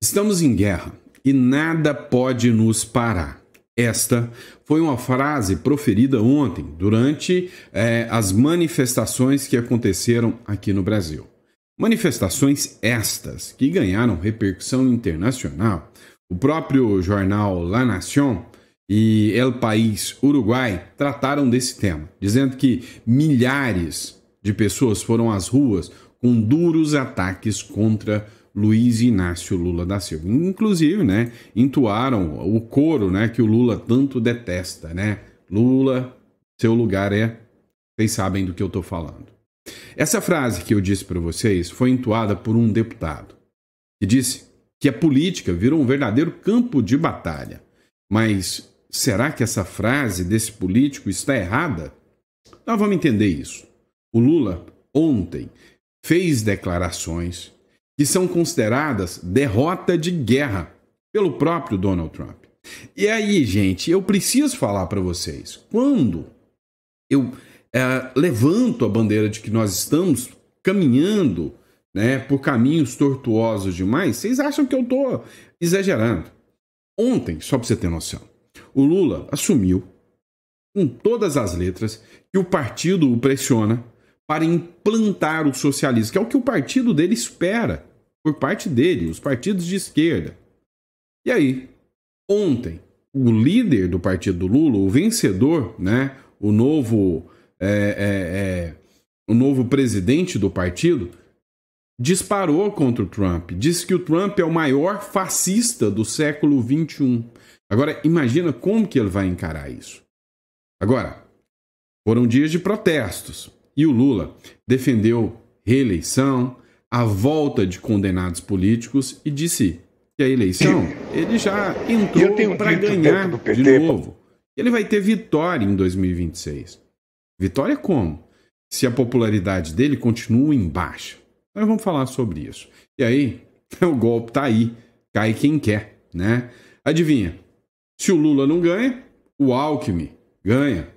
Estamos em guerra e nada pode nos parar. Esta foi uma frase proferida ontem, durante as manifestações que aconteceram aqui no Brasil. Manifestações estas que ganharam repercussão internacional. O próprio jornal La Nación e El País Uruguai trataram desse tema, dizendo que milhares de pessoas foram às ruas com duros ataques contra Luiz Inácio Lula da Silva. Inclusive, entoaram o coro, que o Lula tanto detesta, Lula, seu lugar é... Vocês sabem do que eu estou falando. Essa frase que eu disse para vocês foi entoada por um deputado que disse que a política virou um verdadeiro campo de batalha. Mas será que essa frase desse político está errada? Nós vamos entender isso. O Lula, ontem, fez declarações que são consideradas derrota de guerra pelo próprio Donald Trump. E aí, gente, eu preciso falar para vocês, quando eu levanto a bandeira de que nós estamos caminhando por caminhos tortuosos demais, vocês acham que eu estou exagerando. Ontem, só para você ter noção, o Lula assumiu com todas as letras que o partido o pressiona para implantar o socialismo, que é o que o partido dele espera por parte dele, os partidos de esquerda. E aí, ontem, o líder do partido do Lula, o vencedor, o novo presidente do partido, disparou contra o Trump, disse que o Trump é o maior fascista do século XXI. Agora, imagina como que ele vai encarar isso. Agora, foram dias de protestos e o Lula defendeu reeleição, a volta de condenados políticos e disse que a eleição ele já entrou para ganhar de novo. Ele vai ter vitória em 2026. Vitória como? Se a popularidade dele continua em baixa. Nós vamos falar sobre isso. E aí, o golpe tá aí. Cai quem quer, Adivinha? Se o Lula não ganha, o Alckmin ganha.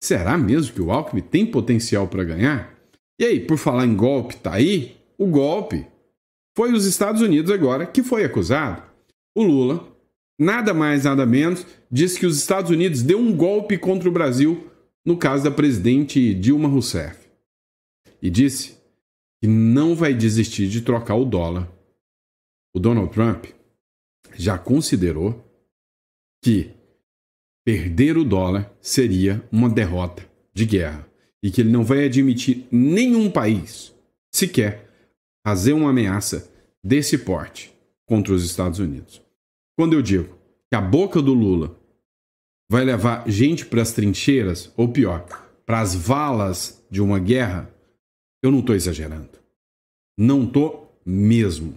Será mesmo que o Alckmin tem potencial para ganhar? E aí, por falar em golpe, tá aí? O golpe foi os Estados Unidos agora que foi acusado. O Lula, nada mais, nada menos, disse que os Estados Unidos deu um golpe contra o Brasil no caso da presidente Dilma Rousseff. E disse que não vai desistir de trocar o dólar. O Donald Trump já considerou que perder o dólar seria uma derrota de guerra e que ele não vai admitir nenhum país sequer fazer uma ameaça desse porte contra os Estados Unidos. Quando eu digo que a boca do Lula vai levar gente para as trincheiras, ou pior, para as valas de uma guerra, eu não estou exagerando. Não estou mesmo.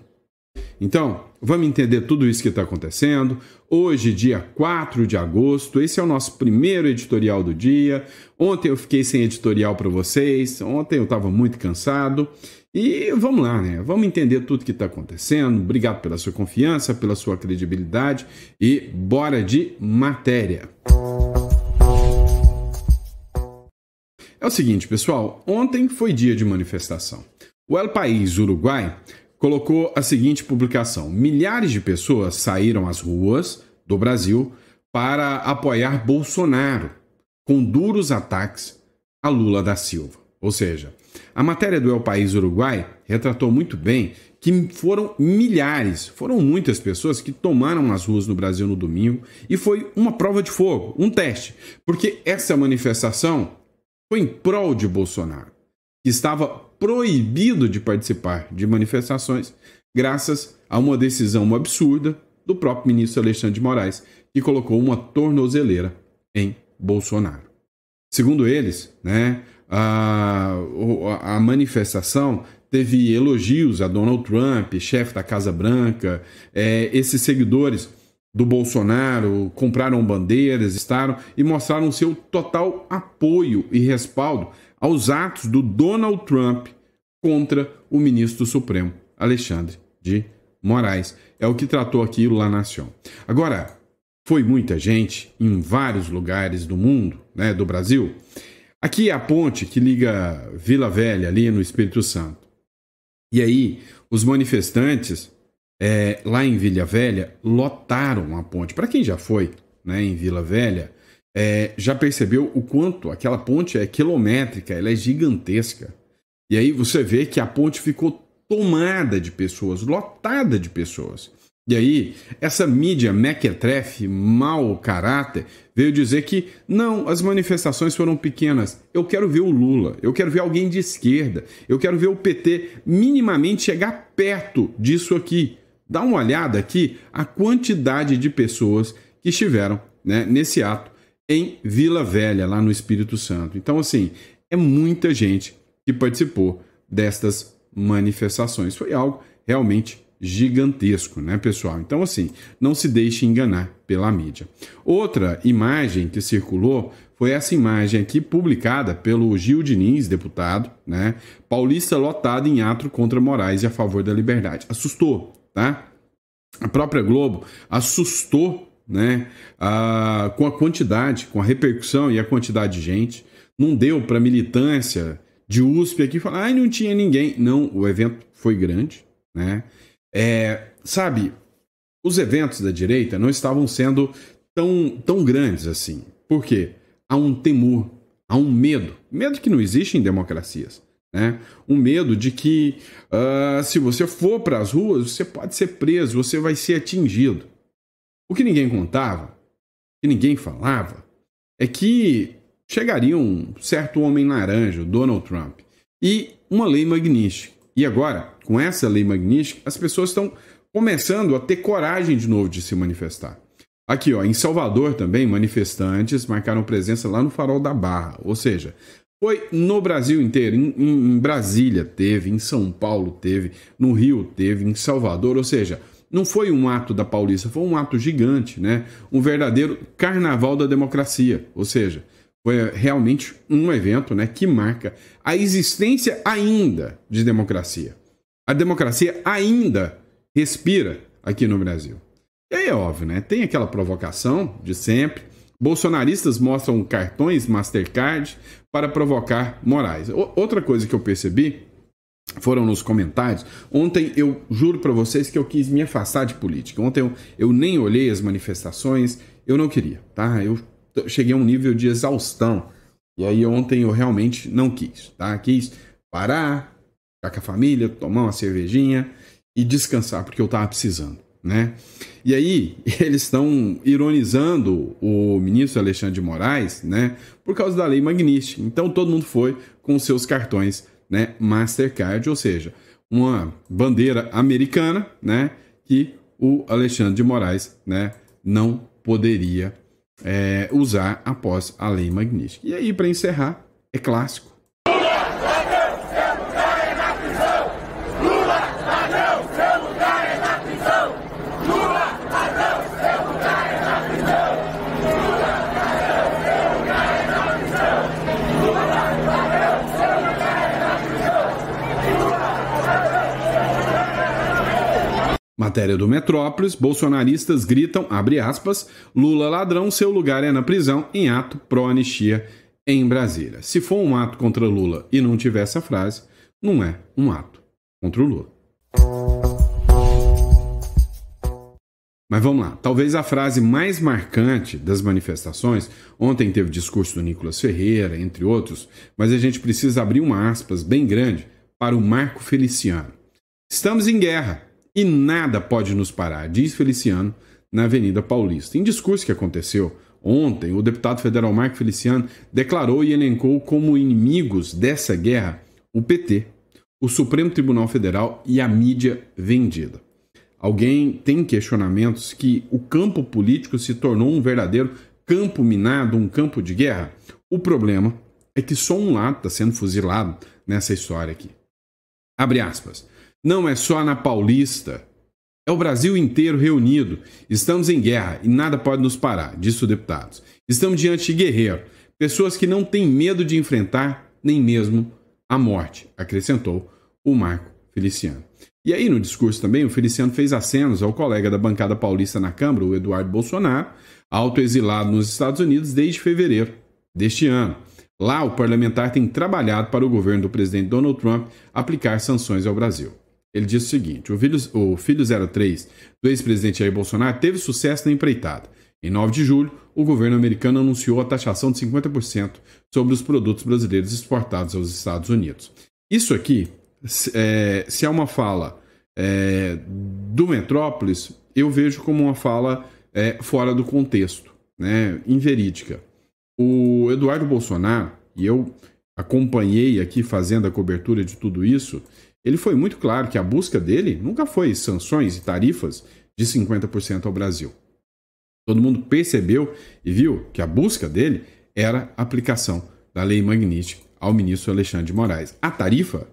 Então, vamos entender tudo isso que está acontecendo. Hoje, dia 4 de agosto, esse é o nosso primeiro editorial do dia. Ontem eu fiquei sem editorial para vocês, ontem eu estava muito cansado. E vamos lá, Vamos entender tudo que está acontecendo. Obrigado pela sua confiança, pela sua credibilidade e bora de matéria. É o seguinte, pessoal, ontem foi dia de manifestação. O El País Uruguai colocou a seguinte publicação: milhares de pessoas saíram às ruas do Brasil para apoiar Bolsonaro, com duros ataques a Lula da Silva. Ou seja, a matéria do El País Uruguai retratou muito bem que foram milhares, foram muitas pessoas que tomaram as ruas no Brasil no domingo e foi uma prova de fogo, um teste, porque essa manifestação foi em prol de Bolsonaro, que estava proibido de participar de manifestações graças a uma decisão absurda do próprio ministro Alexandre de Moraes, que colocou uma tornozeleira em Bolsonaro. Segundo eles, a manifestação teve elogios a Donald Trump, chefe da Casa Branca. Esses seguidores do Bolsonaro compraram bandeiras, e mostraram seu total apoio e respaldo aos atos do Donald Trump contra o ministro Supremo, Alexandre de Moraes. É o que tratou aqui o La Nación. Agora, foi muita gente em vários lugares do mundo, do Brasil. Aqui é a ponte que liga Vila Velha, ali no Espírito Santo. E aí, os manifestantes lá em Vila Velha, lotaram a ponte. Para quem já foi, né, em Vila Velha, já percebeu o quanto aquela ponte é quilométrica, ela é gigantesca. E aí você vê que a ponte ficou tomada de pessoas, lotada de pessoas. E aí, essa mídia mequetrefe, mau caráter, veio dizer que não, as manifestações foram pequenas. Eu quero ver o Lula, eu quero ver alguém de esquerda, eu quero ver o PT minimamente chegar perto disso aqui. Dá uma olhada aqui a quantidade de pessoas que estiveram, né, nesse ato em Vila Velha, lá no Espírito Santo. Então, assim, é muita gente que participou destas manifestações. Foi algo realmente gigantesco, né, pessoal? Então, assim, não se deixe enganar pela mídia. Outra imagem que circulou foi essa imagem aqui publicada pelo Gil Diniz, deputado, né? Paulista lotado em ato contra Moraes e a favor da liberdade. Assustou, tá? A própria Globo assustou, né, com a quantidade, com a repercussão e a quantidade de gente. Não deu para militância de USP aqui falar, não tinha ninguém. Não, o evento foi grande, né? Sabe, os eventos da direita não estavam sendo tão grandes assim. Por quê? Há um temor, há um medo que não existe em democracias, né? Um medo de que se você for para as ruas, você pode ser preso, você vai ser atingido. O que ninguém contava, o que ninguém falava, é que chegaria um certo homem laranja, o Donald Trump, e uma lei Magnitsky. E agora, com essa lei Magnitsky, as pessoas estão começando a ter coragem de novo de se manifestar. Aqui, ó, em Salvador também, manifestantes marcaram presença lá no Farol da Barra. Ou seja, foi no Brasil inteiro. Em Brasília teve, em São Paulo teve, no Rio teve, em Salvador. Ou seja, não foi um ato da Paulista, foi um ato gigante, né? Um verdadeiro carnaval da democracia. Ou seja, foi realmente um evento, né, que marca a existência ainda de democracia. A democracia ainda respira aqui no Brasil. E aí é óbvio, né? Tem aquela provocação de sempre. Bolsonaristas mostram cartões Mastercard para provocar Moraes. Outra coisa que eu percebi foram nos comentários. Ontem eu juro para vocês que eu quis me afastar de política. Ontem eu nem olhei as manifestações, eu não queria, tá? Eu cheguei a um nível de exaustão. E aí ontem eu realmente não quis, tá? Quis parar, ficar com a família, tomar uma cervejinha e descansar, porque eu tava precisando, né? E aí eles estão ironizando o ministro Alexandre de Moraes, né? Por causa da lei Magnitsky. Então todo mundo foi com seus cartões, né, Mastercard, ou seja, uma bandeira americana, né? Que o Alexandre de Moraes, né, não poderia usar após a lei Magnitsky. E aí, para encerrar, é clássico. Matéria do Metrópolis, bolsonaristas gritam, abre aspas, Lula ladrão, seu lugar é na prisão, em ato pró-anistia em Brasília. Se for um ato contra Lula e não tiver essa frase, não é um ato contra o Lula. Mas vamos lá, talvez a frase mais marcante das manifestações, ontem teve discurso do Nicolas Ferreira, entre outros, mas a gente precisa abrir uma aspas bem grande para o Marco Feliciano. Estamos em guerra. E nada pode nos parar, diz Feliciano na Avenida Paulista. Em discurso que aconteceu ontem, o deputado federal Marco Feliciano declarou e elencou como inimigos dessa guerra o PT, o Supremo Tribunal Federal e a mídia vendida. Alguém tem questionamentos que o campo político se tornou um verdadeiro campo minado, um campo de guerra? O problema é que só um lado está sendo fuzilado nessa história aqui. Abre aspas. Não é só na Paulista, é o Brasil inteiro reunido. Estamos em guerra e nada pode nos parar, disse o deputado. Estamos diante de guerreiro, pessoas que não têm medo de enfrentar nem mesmo a morte, acrescentou o Marco Feliciano. E aí no discurso também o Feliciano fez acenos ao colega da bancada paulista na Câmara, o Eduardo Bolsonaro, autoexilado nos Estados Unidos desde fevereiro deste ano. Lá o parlamentar tem trabalhado para o governo do presidente Donald Trump aplicar sanções ao Brasil. Ele diz o seguinte: o filho 03 do ex-presidente Jair Bolsonaro teve sucesso na empreitada. Em 9 de julho, o governo americano anunciou a taxação de 50% sobre os produtos brasileiros exportados aos Estados Unidos. Isso aqui, se é uma fala do Metrópolis, eu vejo como uma fala fora do contexto, né, inverídica. O Eduardo Bolsonaro, e eu acompanhei aqui fazendo a cobertura de tudo isso, ele foi muito claro que a busca dele nunca foi sanções e tarifas de 50% ao Brasil. Todo mundo percebeu e viu que a busca dele era a aplicação da Lei Magnitsky ao ministro Alexandre de Moraes. A tarifa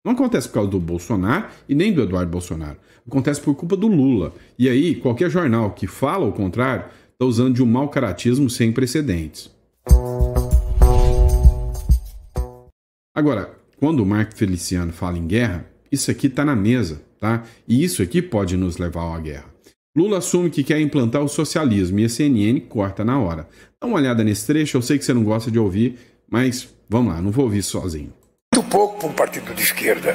não acontece por causa do Bolsonaro e nem do Eduardo Bolsonaro. Acontece por culpa do Lula. E aí, qualquer jornal que fala o contrário está usando de um mau caratismo sem precedentes. Agora, quando o Marco Feliciano fala em guerra, isso aqui está na mesa, tá? E isso aqui pode nos levar a uma guerra. Lula assume que quer implantar o socialismo e a CNN corta na hora. Dá uma olhada nesse trecho, eu sei que você não gosta de ouvir, mas vamos lá, não vou ouvir sozinho. Muito pouco para um partido de esquerda.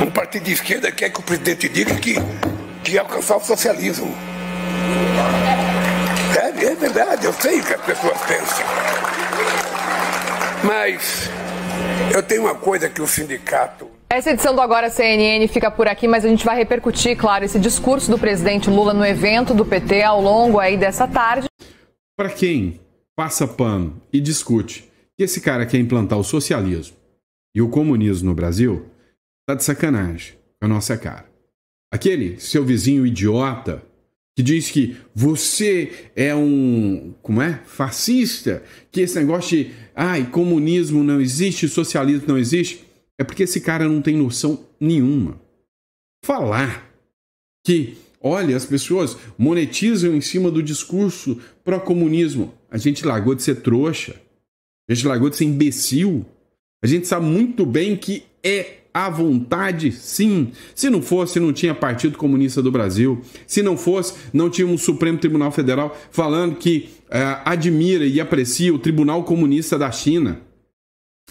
Um partido de esquerda quer que o presidente diga que quer alcançar o socialismo. É verdade, eu sei o que as pessoas pensam. Mas eu tenho uma coisa que o sindicato... Essa edição do Agora CNN fica por aqui, mas a gente vai repercutir, claro, esse discurso do presidente Lula no evento do PT ao longo aí dessa tarde. Para quem passa pano e discute que esse cara quer implantar o socialismo e o comunismo no Brasil, tá de sacanagem com a nossa cara. Aquele seu vizinho idiota que diz que você é fascista, que esse negócio de comunismo não existe, socialismo não existe, é porque esse cara não tem noção nenhuma. Falar que, olha, as pessoas monetizam em cima do discurso pró-comunismo. A gente largou de ser trouxa. A gente largou de ser imbecil. A gente sabe muito bem que é à vontade, sim. Se não fosse, não tinha Partido Comunista do Brasil. Se não fosse, não tinha um Supremo Tribunal Federal falando que admira e aprecia o Tribunal Comunista da China.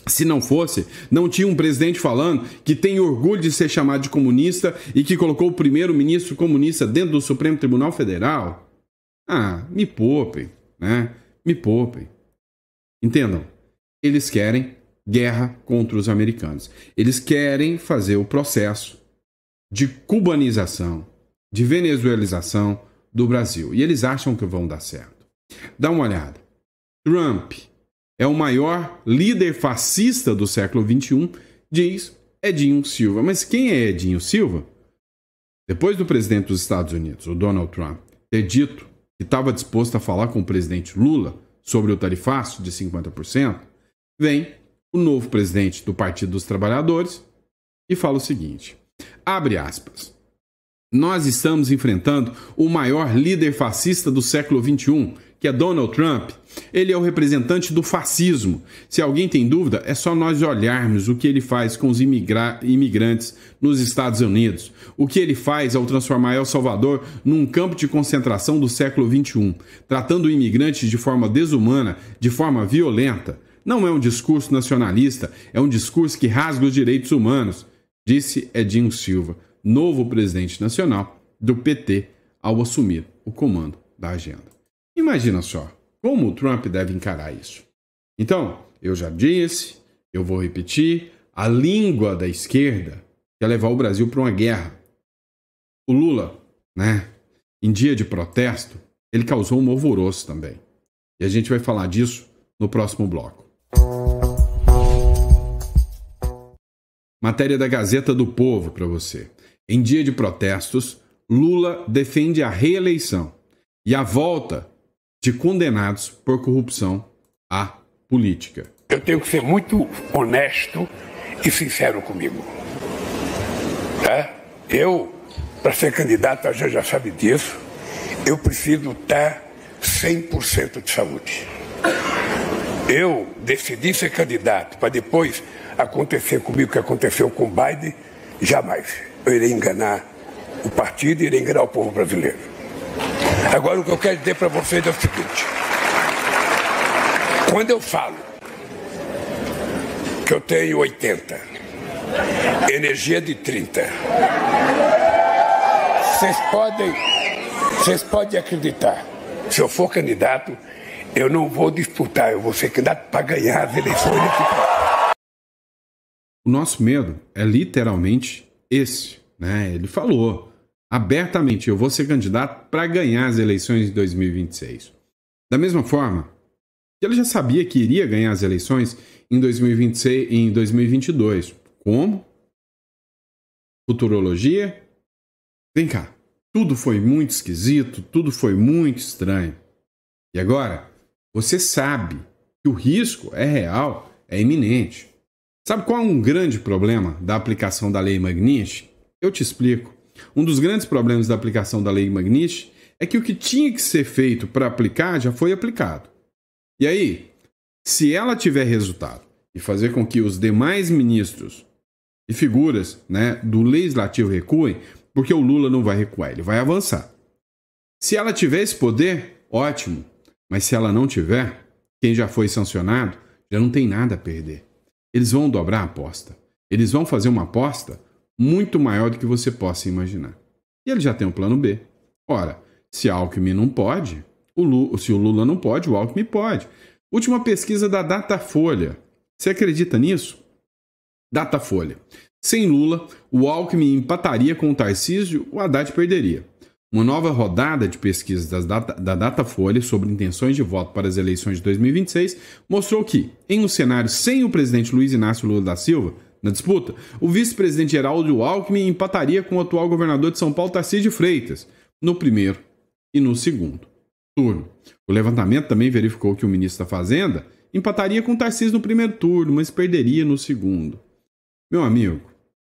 Se não fosse, não tinha um presidente falando que tem orgulho de ser chamado de comunista e que colocou o primeiro-ministro comunista dentro do Supremo Tribunal Federal. Me poupem, né? Me poupem. Entendam, eles querem guerra contra os americanos. Eles querem fazer o processo de cubanização, de venezuelização do Brasil. E eles acham que vão dar certo. Dá uma olhada. Trump é o maior líder fascista do século XXI, diz Edinho Silva. Mas quem é Edinho Silva? Depois do presidente dos Estados Unidos, o Donald Trump, ter dito que estava disposto a falar com o presidente Lula sobre o tarifaço de 50%, vem o novo presidente do Partido dos Trabalhadores e fala o seguinte, abre aspas, nós estamos enfrentando o maior líder fascista do século XXI, que é Donald Trump. Ele é o representante do fascismo. Se alguém tem dúvida, é só nós olharmos o que ele faz com os imigrantes nos Estados Unidos. O que ele faz ao transformar El Salvador num campo de concentração do século XXI, tratando imigrantes de forma desumana, de forma violenta. Não é um discurso nacionalista, é um discurso que rasga os direitos humanos, disse Edinho Silva, novo presidente nacional do PT, ao assumir o comando da agenda. Imagina só, como o Trump deve encarar isso. Então, eu já disse, eu vou repetir, a língua da esquerda quer levar o Brasil para uma guerra. O Lula, em dia de protesto, ele causou um alvoroço também. E a gente vai falar disso no próximo bloco. Matéria da Gazeta do Povo para você. Em dia de protestos, Lula defende a reeleição e a volta de condenados por corrupção à política. Eu tenho que ser muito honesto e sincero comigo. Eu, para ser candidato, a gente já sabe disso, eu preciso estar 100% de saúde. Eu decidi ser candidato para depois acontecer comigo o que aconteceu com Biden, jamais. Eu irei enganar o partido e irei enganar o povo brasileiro. Agora, o que eu quero dizer para vocês é o seguinte. Quando eu falo que eu tenho 80, energia de 30. Vocês podem acreditar, se eu for candidato, eu não vou disputar, eu vou ser candidato para ganhar as eleições. O nosso medo é literalmente esse, né? Ele falou abertamente, eu vou ser candidato para ganhar as eleições de 2026. Da mesma forma, ele já sabia que iria ganhar as eleições em 2026 e em 2022. Como? Futurologia? Vem cá. Tudo foi muito esquisito, tudo foi muito estranho. E agora, você sabe que o risco é real, é iminente. Sabe qual é um grande problema da aplicação da Lei Magnitsky? Eu te explico. Um dos grandes problemas da aplicação da Lei Magnitsky é que o que tinha que ser feito para aplicar já foi aplicado. E aí, se ela tiver resultado e fazer com que os demais ministros e figuras, né, do legislativo recuem, porque o Lula não vai recuar, ele vai avançar. Se ela tiver esse poder, ótimo. Mas se ela não tiver, quem já foi sancionado já não tem nada a perder. Eles vão dobrar a aposta. Eles vão fazer uma aposta muito maior do que você possa imaginar. E ele já tem um plano B. Ora, se Alckmin não pode, se o Lula não pode, o Alckmin pode. Última pesquisa da Datafolha. Você acredita nisso? Datafolha. Sem Lula, o Alckmin empataria com o Tarcísio, o Haddad perderia. Uma nova rodada de pesquisas da Datafolha sobre intenções de voto para as eleições de 2026 mostrou que, em um cenário sem o presidente Luiz Inácio Lula da Silva na disputa, o vice-presidente Geraldo Alckmin empataria com o atual governador de São Paulo, Tarcísio de Freitas, no primeiro e no segundo turno. O levantamento também verificou que o ministro da Fazenda empataria com o Tarcísio no primeiro turno, mas perderia no segundo. Meu amigo,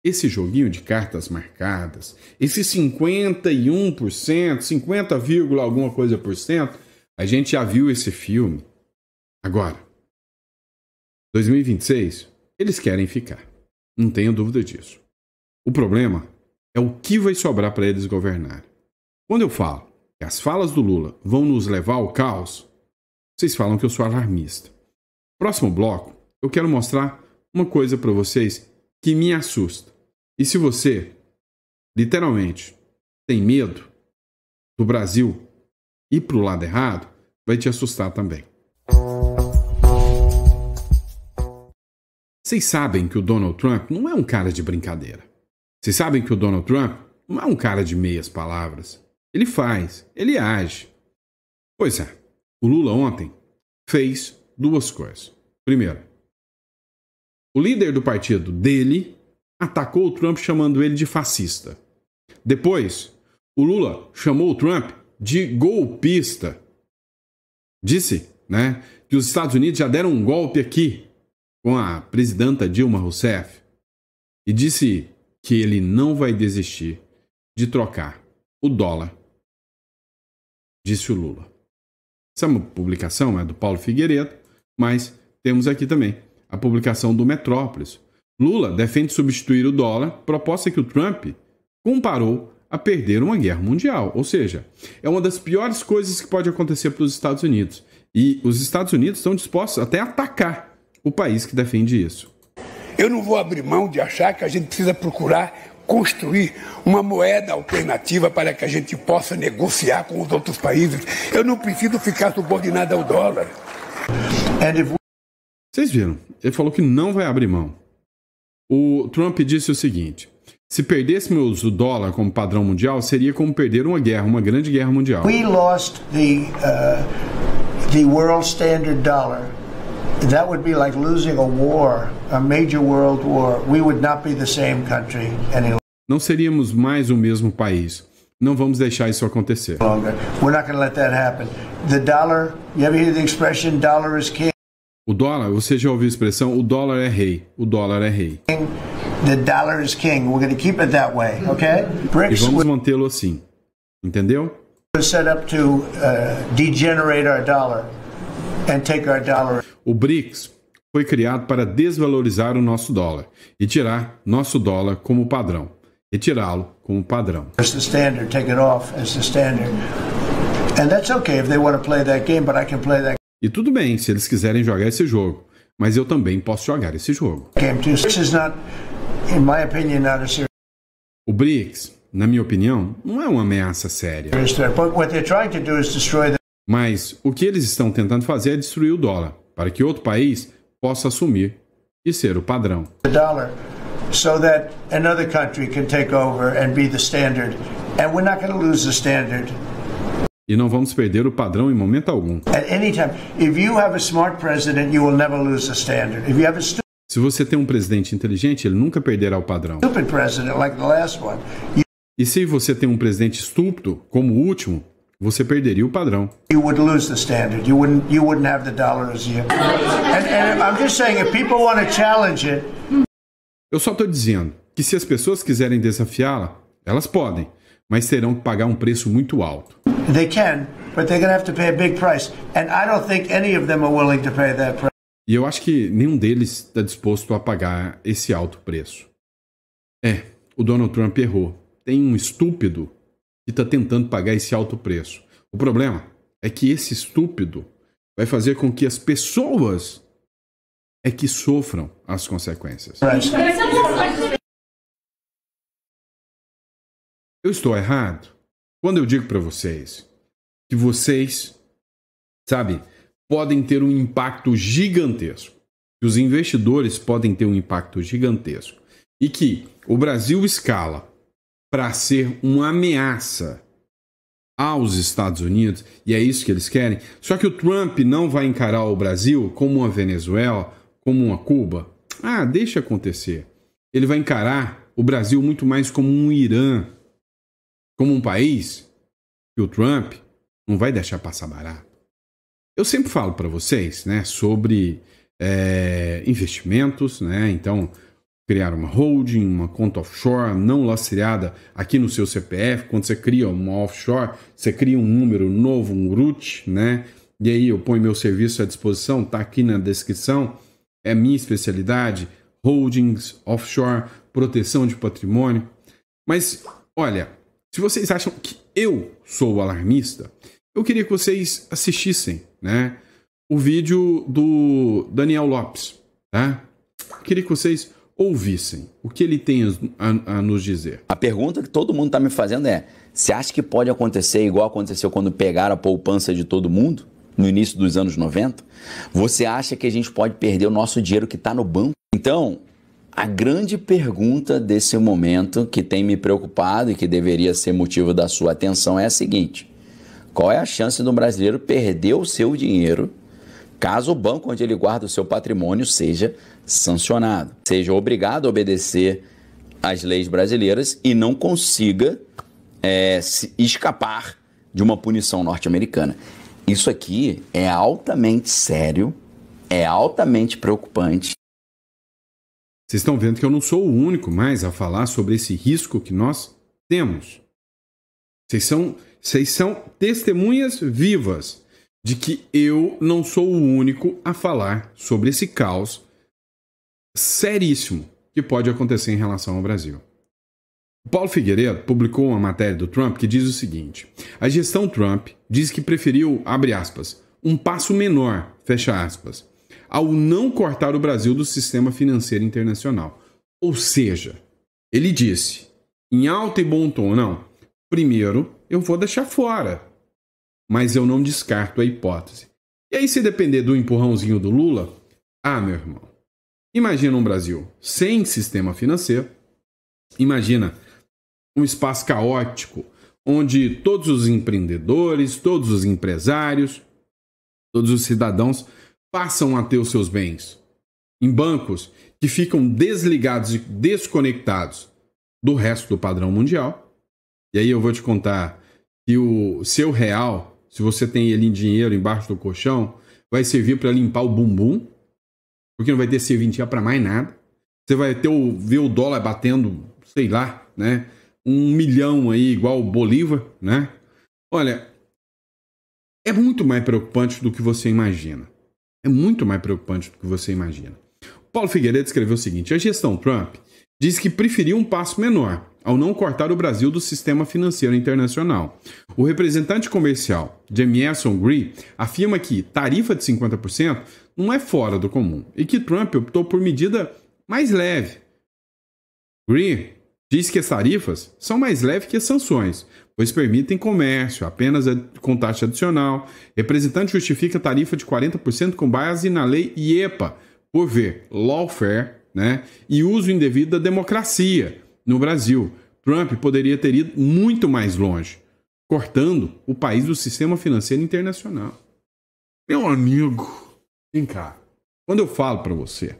esse joguinho de cartas marcadas, esse 51%, 50, alguma coisa por cento, a gente já viu esse filme. Agora, 2026, eles querem ficar. Não tenho dúvida disso. O problema é o que vai sobrar para eles governarem. Quando eu falo que as falas do Lula vão nos levar ao caos, vocês falam que eu sou alarmista. Próximo bloco, eu quero mostrar uma coisa para vocês que me assusta. E se você, literalmente, tem medo do Brasil ir para o lado errado, vai te assustar também. Vocês sabem que o Donald Trump não é um cara de brincadeira. Vocês sabem que o Donald Trump não é um cara de meias palavras. Ele faz, ele age. Pois é, o Lula ontem fez duas coisas. Primeiro, o líder do partido dele atacou o Trump chamando ele de fascista. Depois, o Lula chamou o Trump de golpista. Disse, né, que os Estados Unidos já deram um golpe aqui com a presidenta Dilma Rousseff. E disse que ele não vai desistir de trocar o dólar. Disse o Lula. Essa é uma publicação, é do Paulo Figueiredo, mas temos aqui também a publicação do Metrópolis. Lula defende substituir o dólar, proposta que o Trump comparou a perder uma guerra mundial. Ou seja, é uma das piores coisas que pode acontecer para os Estados Unidos. E os Estados Unidos estão dispostos até a atacar o país que defende isso. Eu não vou abrir mão de achar que a gente precisa procurar construir uma moeda alternativa para que a gente possa negociar com os outros países. Eu não preciso ficar subordinado ao dólar. Vocês viram? Ele falou que não vai abrir mão. O Trump disse o seguinte: se perdêssemos o dólar como padrão mundial, seria como perder uma guerra, uma grande guerra mundial. We lost the world standard dollar. That would be like losing a war, a major world war. We would not be the same country any longer. Não seríamos mais o mesmo país. Não vamos deixar isso acontecer. We're not going to let that happen. The dollar, you ever hear the expression dollar is king? O dólar, você já ouviu a expressão, o dólar é rei. O dólar é rei. The dollar is king. We're going to keep it that way, okay? E vamos mantê-lo assim. Entendeu? Set up to degenerate our dollar and take our dollar. O BRICS foi criado para desvalorizar o nosso dólar e tirar nosso dólar como padrão. Retirá-lo como padrão. As the standard, take it off as the standard. And that's okay if they want to play that game, but I can play that. E tudo bem se eles quiserem jogar esse jogo, mas eu também posso jogar esse jogo. This is not in my opinion, not a serious O BRICS, na minha opinião, não é uma ameaça séria. threat. But what they're trying to do is destroy Mas o que eles estão tentando fazer é destruir o dólar, para que outro país possa assumir e ser o padrão. the dollar so that another country can take over and be the standard. And we're not going to lose the standard E não vamos perder o padrão em momento algum. at any time. If you have a smart president, you will never lose the standard. If you have a Se você tem um presidente inteligente, ele nunca perderá o padrão. stupid president like the last one, E se você tem um presidente estúpido, como o último, você perderia o padrão. you would lose the standard. You wouldn't have the dollar as you. And I'm just saying, if people want to challenge it, Eu só estou dizendo que se as pessoas quiserem desafiá-la, elas podem, mas terão que pagar um preço muito alto. they can, but they're going to have to pay a big price. And I don't think any of them are willing to pay that price. E eu acho que nenhum deles está disposto a pagar esse alto preço. O Donald Trump errou. Tem um estúpido que está tentando pagar esse alto preço. O problema é que esse estúpido vai fazer com que as pessoas que sofram as consequências. Eu estou errado quando eu digo para vocês que vocês, sabe, podem ter um impacto gigantesco, que os investidores podem ter um impacto gigantesco e que o Brasil escala para ser uma ameaça aos Estados Unidos, e é isso que eles querem. Só que o Trump não vai encarar o Brasil como uma Venezuela, como uma Cuba. Deixa acontecer. Ele vai encarar o Brasil muito mais como um Irã, como um país que o Trump não vai deixar passar barato. Eu sempre falo para vocês, né, sobre investimentos, né? Então, criar uma holding, uma conta offshore não lastreada aqui no seu CPF. Quando você cria uma offshore, você cria um número novo, um root, né? E aí eu ponho meu serviço à disposição, tá aqui na descrição. É minha especialidade, holdings, offshore, proteção de patrimônio. Mas, olha, se vocês acham que eu sou alarmista, eu queria que vocês assistissem, né, o vídeo do Daniel Lopes, tá? Eu queria que vocês ouvissem o que ele tem a nos dizer. A pergunta que todo mundo está me fazendo é: você acha que pode acontecer igual aconteceu quando pegaram a poupança de todo mundo, no início dos anos 90? Você acha que a gente pode perder o nosso dinheiro que está no banco? Então, a grande pergunta desse momento, que tem me preocupado e que deveria ser motivo da sua atenção, é a seguinte: qual é a chance do brasileiro perder o seu dinheiro caso o banco onde ele guarda o seu patrimônio seja sancionado, seja obrigado a obedecer às leis brasileiras e não consiga escapar de uma punição norte-americana? Isso aqui é altamente sério, é altamente preocupante. Vocês estão vendo que eu não sou o único mais a falar sobre esse risco que nós temos. Vocês são testemunhas vivas de que eu não sou o único a falar sobre esse caos seríssimo que pode acontecer em relação ao Brasil. O Paulo Figueiredo publicou uma matéria do Trump que diz o seguinte: a gestão Trump diz que preferiu, abre aspas, um passo menor, fecha aspas, ao não cortar o Brasil do sistema financeiro internacional. Ou seja, ele disse, em alto e bom tom, não, primeiro eu vou deixar fora, mas eu não descarto a hipótese. E aí, se depender do empurrãozinho do Lula, meu irmão, imagina um Brasil sem sistema financeiro, imagina um espaço caótico, onde todos os empreendedores, todos os empresários, todos os cidadãos passam a ter os seus bens em bancos que ficam desligados e desconectados do resto do padrão mundial. E aí eu vou te contar que o seu real, se você tem ele em dinheiro embaixo do colchão, vai servir para limpar o bumbum, porque não vai ter serventia para mais nada. Você vai ver o dólar batendo, sei lá, né, 1 milhão aí, igual o Bolívar, né? Olha, é muito mais preocupante do que você imagina. É muito mais preocupante do que você imagina. O Paulo Figueiredo escreveu o seguinte: a gestão Trump diz que preferiu um passo menor ao não cortar o Brasil do sistema financeiro internacional. O representante comercial Jamieson Green afirma que tarifa de 50% não é fora do comum e que Trump optou por medida mais leve, Green diz que as tarifas são mais leves que as sanções, pois permitem comércio apenas com taxa adicional. Representante justifica a tarifa de 40% com base na lei IEPA, por ver lawfare, né, e uso indevido da democracia no Brasil. Trump poderia ter ido muito mais longe, cortando o país do sistema financeiro internacional. Meu amigo, vem cá. Quando eu falo para você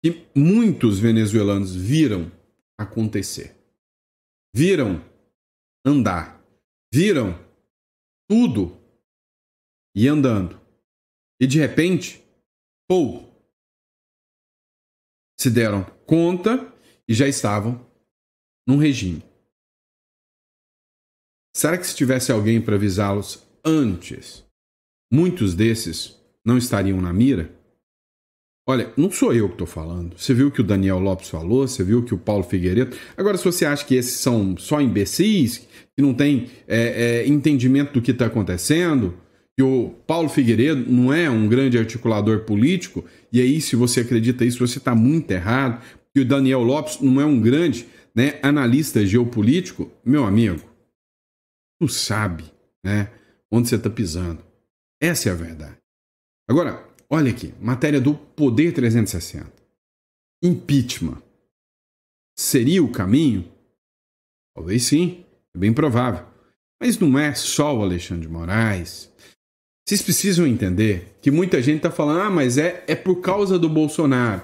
que muitos venezuelanos viram acontecer, viram andar, viram tudo e andando, e de repente, se deram conta e já estavam num regime. Será que se tivesse alguém para avisá-los antes, muitos desses não estariam na mira? Olha, não sou eu que estou falando. Você viu o que o Daniel Lopes falou, você viu o que o Paulo Figueiredo... Agora, se você acha que esses são só imbecis, que não tem entendimento do que está acontecendo, que o Paulo Figueiredo não é um grande articulador político, e aí, se você acredita isso, você está muito errado, que o Daniel Lopes não é um grande, né, analista geopolítico, meu amigo, tu sabe, né, onde você está pisando. Essa é a verdade. Agora, olha aqui, matéria do Poder 360. Impeachment. Seria o caminho? Talvez sim, é bem provável. Mas não é só o Alexandre de Moraes. Vocês precisam entender que muita gente está falando, mas é por causa do Bolsonaro.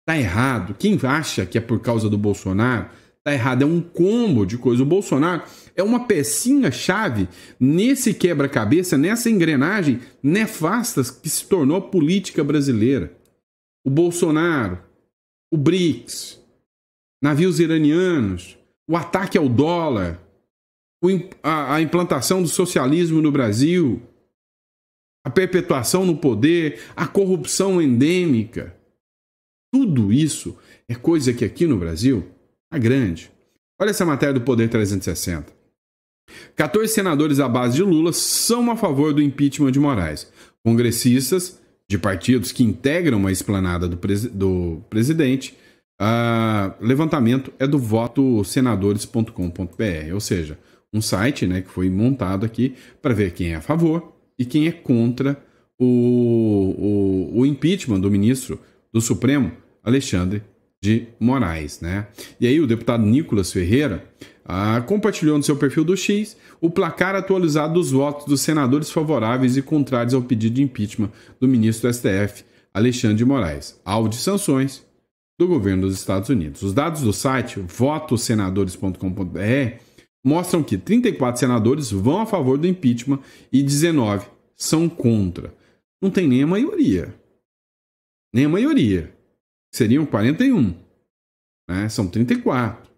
Tá errado. Quem acha que é por causa do Bolsonaro, tá errado. É um combo de coisas. O Bolsonaro é uma pecinha-chave nesse quebra-cabeça, nessa engrenagem nefasta que se tornou a política brasileira. O Bolsonaro, o BRICS, navios iranianos, o ataque ao dólar, a implantação do socialismo no Brasil, a perpetuação no poder, a corrupção endêmica. Tudo isso é coisa que aqui no Brasil é grande. Olha essa matéria do Poder 360. 14 senadores à base de Lula são a favor do impeachment de Moraes. Congressistas de partidos que integram a esplanada do presidente. Levantamento é do votosenadores.com.br, ou seja, um site, né, que foi montado aqui para ver quem é a favor e quem é contra o impeachment do ministro do Supremo, Alexandre de Moraes, né? E aí o deputado Nicolas Ferreira compartilhou no seu perfil do X o placar atualizado dos votos dos senadores favoráveis e contrários ao pedido de impeachment do ministro do STF, Alexandre de Moraes, alvo de sanções do governo dos Estados Unidos. Os dados do site votosenadores.com.br mostram que 34 senadores vão a favor do impeachment e 19 são contra. Não tem nem a maioria. Nem a maioria. Seriam 41. Né? São 34.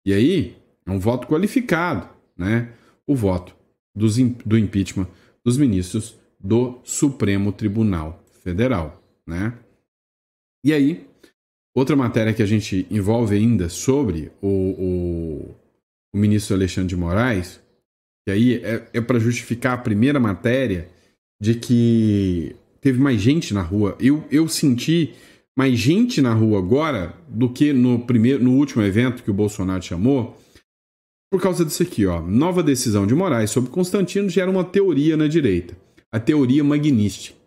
E aí, é um voto qualificado, né? O voto do impeachment dos ministros do Supremo Tribunal Federal, né? E aí, outra matéria que a gente envolve ainda sobre o ministro Alexandre de Moraes, que aí é para justificar a primeira matéria de que teve mais gente na rua. Eu senti mais gente na rua agora do que no último evento que o Bolsonaro chamou, por causa disso aqui, ó. Nova decisão de Moraes sobre Constantino gera uma teoria na direita. A teoria magnística.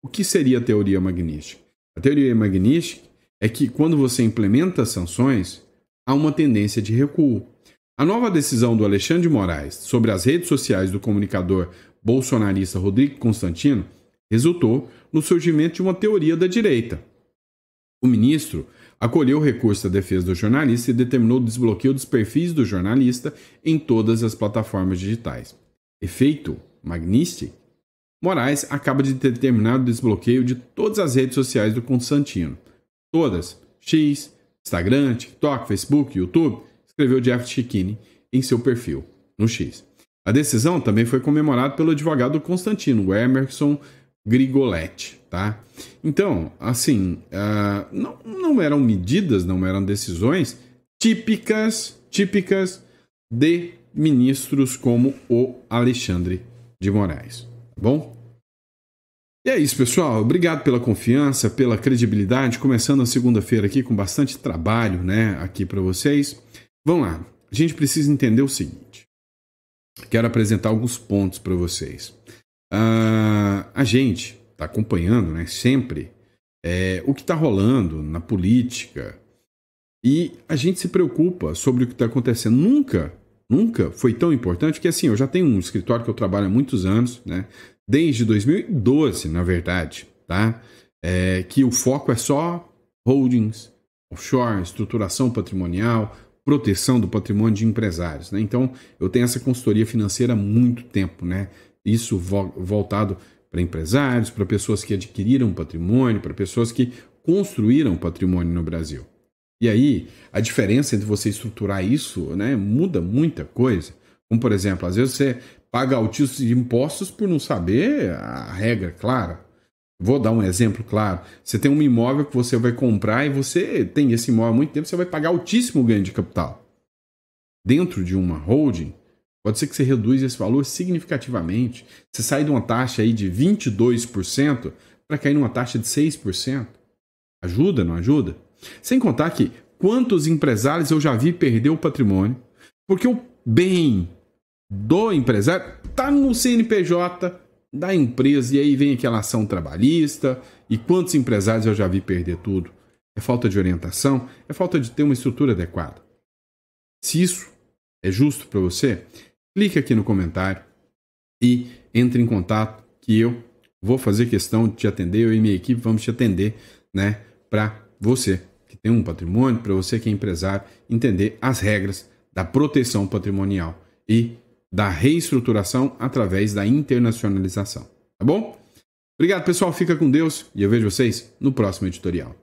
O que seria a teoria magnística? A teoria magnística é que quando você implementa sanções, há uma tendência de recuo. A nova decisão do Alexandre de Moraes sobre as redes sociais do comunicador bolsonarista Rodrigo Constantino resultou no surgimento de uma teoria da direita. O ministro acolheu o recurso da defesa do jornalista e determinou o desbloqueio dos perfis do jornalista em todas as plataformas digitais. Efeito magnístico. Moraes acaba de determinar o desbloqueio de todas as redes sociais do Constantino. Todas. X, Instagram, TikTok, Facebook, YouTube, escreveu Jeff Chikini em seu perfil no X. A decisão também foi comemorada pelo advogado do Constantino, o Emerson Grigoletti, tá? Então, assim, não eram medidas, não eram decisões típicas de ministros como o Alexandre de Moraes, tá bom? E é isso, pessoal. Obrigado pela confiança, pela credibilidade. Começando a segunda-feira aqui com bastante trabalho, né, aqui para vocês. Vamos lá. A gente precisa entender o seguinte. Quero apresentar alguns pontos para vocês. A gente está acompanhando, né, sempre o que está rolando na política e a gente se preocupa sobre o que está acontecendo. Nunca foi tão importante que, assim, eu já tenho um escritório que eu trabalho há muitos anos, né? Desde 2012, na verdade, tá? Que o foco é só holdings, offshore, estruturação patrimonial, proteção do patrimônio de empresários, né? Então, eu tenho essa consultoria financeira há muito tempo, né? Isso voltado para empresários, para pessoas que adquiriram patrimônio, para pessoas que construíram patrimônio no Brasil. E aí, a diferença entre você estruturar isso, né, muda muita coisa. Como, por exemplo, às vezes você paga altíssimos impostos por não saber a regra clara. Vou dar um exemplo claro. Você tem um imóvel que você vai comprar e você tem esse imóvel há muito tempo, você vai pagar altíssimo ganho de capital. Dentro de uma holding, pode ser que você reduza esse valor significativamente. Você sai de uma taxa aí de 22% para cair numa taxa de 6%. Ajuda, não ajuda? Sem contar que quantos empresários eu já vi perder o patrimônio porque o bem do empresário está no CNPJ da empresa e aí vem aquela ação trabalhista. E quantos empresários eu já vi perder tudo? É falta de orientação, é falta de ter uma estrutura adequada. Se isso é justo para você, clique aqui no comentário e entre em contato que eu vou fazer questão de te atender, eu e minha equipe vamos te atender, né, para você que tem um patrimônio, para você que é empresário, entender as regras da proteção patrimonial e da reestruturação através da internacionalização. Tá bom? Obrigado, pessoal. Fica com Deus e eu vejo vocês no próximo editorial.